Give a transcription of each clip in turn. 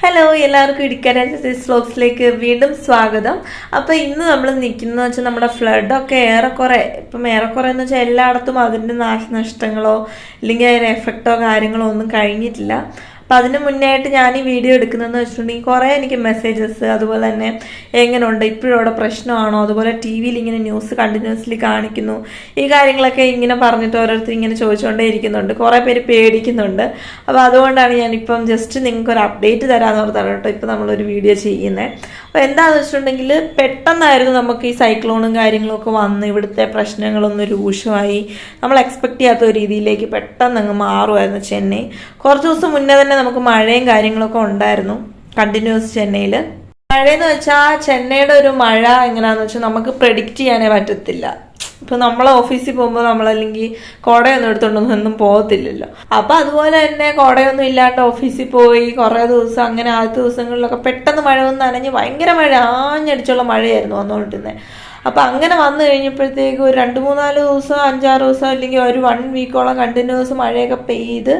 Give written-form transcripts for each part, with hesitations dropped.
Hello എല്ലാവർക്കും ഇടുക്കര വ്ലോഗ്സിലേക്ക് വീണ്ടും സ്വാഗതം. അപ്പോൾ ഇന്ന് നമ്മൾ നിൽക്കുന്നത് വെച്ചാൽ നമ്മുടെ ഫ്ലഡൊക്കെ ഏറെക്കുറെ എന്ന് വെച്ചാൽ എല്ലായിടത്തും അതിൻ്റെ നാശനഷ്ടങ്ങളോ അല്ലെങ്കിൽ അതിൻ്റെ എഫക്റ്റോ കാര്യങ്ങളോ ഒന്നും കഴിഞ്ഞിട്ടില്ല. അപ്പം അതിന് മുന്നായിട്ട് ഞാൻ ഈ വീഡിയോ എടുക്കുന്നതെന്ന് വെച്ചിട്ടുണ്ടെങ്കിൽ കുറേ എനിക്ക് മെസ്സേജസ്, അതുപോലെ തന്നെ എങ്ങനെയുണ്ട്, ഇപ്പോഴും അവിടെ പ്രശ്നമാണോ, അതുപോലെ ടി വിയിൽ ഇങ്ങനെ ന്യൂസ് കണ്ടിന്യൂസ്ലി കാണിക്കുന്നു, ഈ കാര്യങ്ങളൊക്കെ ഇങ്ങനെ പറഞ്ഞിട്ട് ഓരോരുത്തർ ഇങ്ങനെ ചോദിച്ചുകൊണ്ടേ ഇരിക്കുന്നുണ്ട്. കുറേ പേര് പേടിക്കുന്നുണ്ട്. അപ്പോൾ അതുകൊണ്ടാണ് ഞാനിപ്പം ജസ്റ്റ് നിങ്ങൾക്കൊരു അപ്ഡേറ്റ് തരാമെന്ന് ഓർത്താണ് കേട്ടോ ഇപ്പം നമ്മളൊരു വീഡിയോ ചെയ്യുന്നത്. അപ്പോൾ എന്താണെന്ന് വെച്ചിട്ടുണ്ടെങ്കിൽ പെട്ടെന്നായിരുന്നു നമുക്ക് ഈ സൈക്ലോണും കാര്യങ്ങളൊക്കെ വന്ന് ഇവിടുത്തെ പ്രശ്നങ്ങളൊന്ന് രൂക്ഷമായി. നമ്മൾ എക്സ്പെക്ട് ചെയ്യാത്ത ഒരു രീതിയിലേക്ക് പെട്ടെന്ന് അങ്ങ് മാറുമായിരുന്നു ചെന്നൈ. കുറച്ച് ദിവസം മുന്നേ തന്നെ നമുക്ക് മഴയും കാര്യങ്ങളൊക്കെ ഉണ്ടായിരുന്നു കണ്ടിന്യൂസ് ചെന്നൈയിൽ. മഴയെന്ന് വെച്ചാൽ ചെന്നൈയുടെ ഒരു മഴ എങ്ങനെയാണെന്ന് വെച്ചാൽ നമുക്ക് പ്രെഡിക്റ്റ് ചെയ്യാനേ പറ്റത്തില്ല. ഇപ്പം നമ്മളെ ഓഫീസിൽ പോകുമ്പോൾ നമ്മളല്ലെങ്കിൽ കുടയൊന്നും എടുത്തോണ്ടൊന്നും പോകത്തില്ലല്ലോ. അപ്പം അതുപോലെ തന്നെ കുടയൊന്നും ഇല്ലാണ്ട് ഓഫീസിൽ പോയി കുറേ ദിവസം, അങ്ങനെ ആദ്യത്തെ ദിവസങ്ങളിലൊക്കെ പെട്ടെന്ന് മഴ വന്ന് നനഞ്ഞ് ഭയങ്കര മഴ, ആഞ്ഞടിച്ചുള്ള മഴയായിരുന്നു വന്നുകൊണ്ടിരുന്നത്. അപ്പം അങ്ങനെ വന്നു കഴിഞ്ഞപ്പോഴത്തേക്ക് ഒരു 2-3-4 ദിവസം, 5-6 ദിവസം, അല്ലെങ്കിൽ ഒരു 1 വീക്കോളം കണ്ടിന്യൂസ് മഴയൊക്കെ പെയ്ത്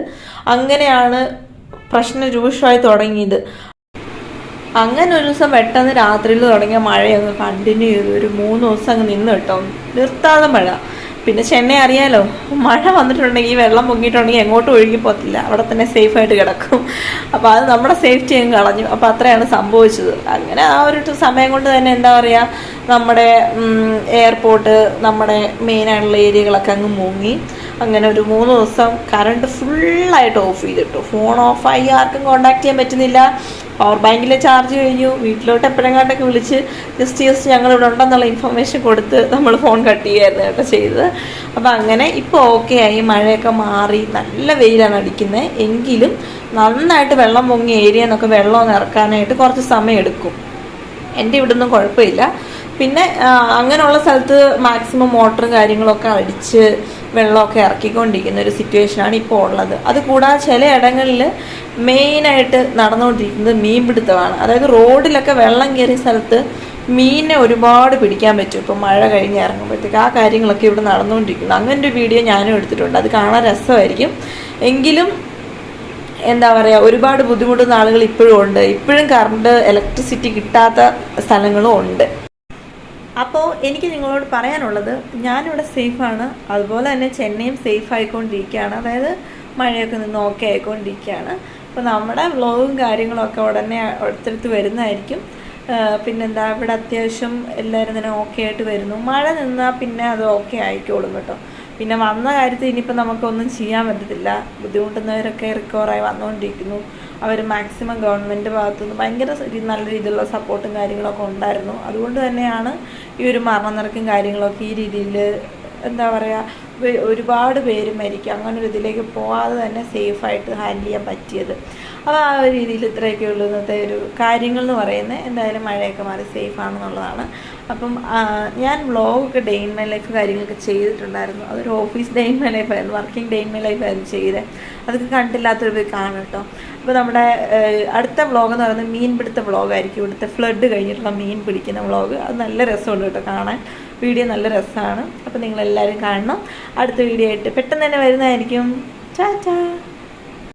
അങ്ങനെയാണ് പ്രശ്നം രൂക്ഷമായി തുടങ്ങിയത്. അങ്ങനെ ഒരു ദിവസം പെട്ടെന്ന് രാത്രിയിൽ തുടങ്ങിയ മഴയൊക്കെ കണ്ടിന്യൂ ചെയ്തു. ഒരു 3 ദിവസം അങ്ങ് നിന്ന് കേട്ടോ, നിർത്താതെ മഴ. പിന്നെ ചെന്നൈ അറിയാലോ, മഴ വന്നിട്ടുണ്ടെങ്കിൽ വെള്ളം പൊങ്ങിയിട്ടുണ്ടെങ്കിൽ എങ്ങോട്ടും ഒഴുകി പോകത്തില്ല, അവിടെ തന്നെ സേഫായിട്ട് കിടക്കും. അപ്പോൾ അത് നമ്മുടെ സേഫ്റ്റി അങ്ങ് കളഞ്ഞു. അപ്പോൾ അത്രയാണ് സംഭവിച്ചത്. അങ്ങനെ ആ ഒരു സമയം കൊണ്ട് തന്നെ എന്താ പറയുക, നമ്മുടെ എയർപോർട്ട്, നമ്മുടെ മെയിനായിട്ടുള്ള ഏരിയകളൊക്കെ അങ്ങ് മുങ്ങി. അങ്ങനെ ഒരു 3 ദിവസം കറണ്ട് ഫുള്ളായിട്ട് ഓഫ് ചെയ്തിട്ടു. ഫോൺ ഓഫായി, ആർക്കും കോണ്ടാക്ട് ചെയ്യാൻ പറ്റുന്നില്ല. പവർ ബാങ്കിലെ ചാർജ് കഴിഞ്ഞു. വീട്ടിലോട്ട് എപ്പോഴെങ്ങാണ്ടൊക്കെ വിളിച്ച് ജസ്റ്റ് ഞങ്ങളിവിടെ ഉണ്ടെന്നുള്ള ഇൻഫർമേഷൻ കൊടുത്ത് നമ്മൾ ഫോൺ കട്ട് ചെയ്യുകയായിരുന്നു കേട്ടോ ചെയ്തത്. അപ്പോൾ അങ്ങനെ ഇപ്പോൾ ഓക്കെ ആയി, മഴയൊക്കെ മാറി, നല്ല വെയിലാണ് അടിക്കുന്നത്. എങ്കിലും നന്നായിട്ട് വെള്ളം പൊങ്ങിയ ഏരിയ എന്നൊക്കെ വെള്ളം ഇറക്കാനായിട്ട് കുറച്ച് സമയം എടുക്കും. എൻ്റെ ഇവിടെ ഒന്നും കുഴപ്പമില്ല. പിന്നെ അങ്ങനെയുള്ള സ്ഥലത്ത് മാക്സിമം മോട്ടറും കാര്യങ്ങളൊക്കെ അടിച്ച് വെള്ളമൊക്കെ ഇറക്കിക്കൊണ്ടിരിക്കുന്ന ഒരു സിറ്റുവേഷനാണ് ഇപ്പോൾ ഉള്ളത്. അതുകൂടാതെ ചില ഇടങ്ങളിൽ മെയിനായിട്ട് നടന്നുകൊണ്ടിരിക്കുന്നത് മീൻപിടുത്തമാണ്. അതായത് റോഡിലൊക്കെ വെള്ളം കയറിയ സ്ഥലത്ത് മീനിനെ ഒരുപാട് പിടിക്കാൻ പറ്റും ഇപ്പോൾ മഴ കഴിഞ്ഞ് ഇറങ്ങുമ്പോഴത്തേക്ക്. ആ കാര്യങ്ങളൊക്കെ ഇവിടെ നടന്നുകൊണ്ടിരിക്കുന്നു. അങ്ങനെ ഒരു വീഡിയോ ഞാനും എടുത്തിട്ടുണ്ട്. അത് കാണാൻ രസമായിരിക്കും. എങ്കിലും എന്താ പറയുക, ഒരുപാട് ബുദ്ധിമുട്ടുന്ന ആളുകൾ ഇപ്പോഴും ഉണ്ട്. ഇപ്പോഴും കറണ്ട്, ഇലക്ട്രിസിറ്റി കിട്ടാത്ത സ്ഥലങ്ങളും ഉണ്ട്. അപ്പോൾ എനിക്ക് നിങ്ങളോട് പറയാനുള്ളത്, ഞാനിവിടെ സേഫാണ്, അതുപോലെ തന്നെ ചെന്നൈയും സേഫ് ആയിക്കൊണ്ടിരിക്കുകയാണ്. അതായത് മഴയൊക്കെ നിന്ന് ഓക്കെ ആയിക്കൊണ്ടിരിക്കുകയാണ്. അപ്പോൾ നമ്മുടെ വ്ളോഗും കാര്യങ്ങളൊക്കെ ഉടനെ അടുത്തടുത്ത് വരുന്നതായിരിക്കും. പിന്നെന്താ, ഇവിടെ അത്യാവശ്യം എല്ലാവരും തന്നെ ഓക്കെ ആയിട്ട് വരുന്നു. മഴ നിന്നാൽ പിന്നെ അത് ഓക്കെ ആയിക്കോളും കേട്ടോ. പിന്നെ വന്ന കാര്യത്തിൽ ഇനിയിപ്പോൾ നമുക്കൊന്നും ചെയ്യാൻ പറ്റത്തില്ല. ബുദ്ധിമുട്ടുന്നവരൊക്കെ റിക്കവറായി വന്നുകൊണ്ടിരിക്കുന്നു. അവർ മാക്സിമം ഗവൺമെൻറ് ഭാഗത്തുനിന്ന് ഭയങ്കര നല്ല രീതിയിലുള്ള സപ്പോർട്ടും കാര്യങ്ങളൊക്കെ ഉണ്ടായിരുന്നു. അതുകൊണ്ട് തന്നെയാണ് ഈ ഒരു മരണനിരക്കും കാര്യങ്ങളൊക്കെ ഈ രീതിയിൽ എന്താ പറയുക, ഒരുപാട് പേര് മരിക്കും, അങ്ങനെ ഒരു ഇതിലേക്ക് പോകാതെ തന്നെ സേഫായിട്ട് ഹാൻഡിൽ ചെയ്യാൻ പറ്റിയത്. അപ്പോൾ ആ ഒരു രീതിയിൽ ഇത്രയൊക്കെ ഉള്ളൂ ഇന്നത്തെ ഒരു കാര്യങ്ങൾ എന്ന് പറയുന്നത്. എന്തായാലും മഴയൊക്കെ മാറി സേഫാണെന്നുള്ളതാണ്. അപ്പം ഞാൻ വ്ളോഗൊക്കെ ഡേ ഇൻ മൈ ലൈഫ് കാര്യങ്ങളൊക്കെ ചെയ്തിട്ടുണ്ടായിരുന്നു. അതൊരു ഓഫീസ് ഡേ ഇൻ മൈ ലൈഫായിരുന്നു, വർക്കിംഗ് ഡേ ഇൻ മൈ ലൈഫായിരുന്നു ചെയ്തത്. അതൊക്കെ കണ്ടില്ലാത്തൊരു പോയി കാണും കേട്ടോ. അപ്പോൾ നമ്മുടെ അടുത്ത വ്ളോഗ് എന്ന് പറയുന്നത് മീൻപിടുത്ത വ്ളോഗായിരിക്കും. ഇവിടുത്തെ ഫ്ലഡ് കഴിഞ്ഞിട്ടുള്ള മീൻ പിടിക്കുന്ന വ്ളോഗ്. അത് നല്ല രസമുണ്ട് കേട്ടോ കാണാൻ. വീഡിയോ നല്ല രസമാണ്. അപ്പോൾ നിങ്ങളെല്ലാവരും കാണണം. അടുത്ത വീഡിയോ ആയിട്ട് പെട്ടെന്ന് തന്നെ വരുന്നതായിരിക്കും. ചാ ചാ.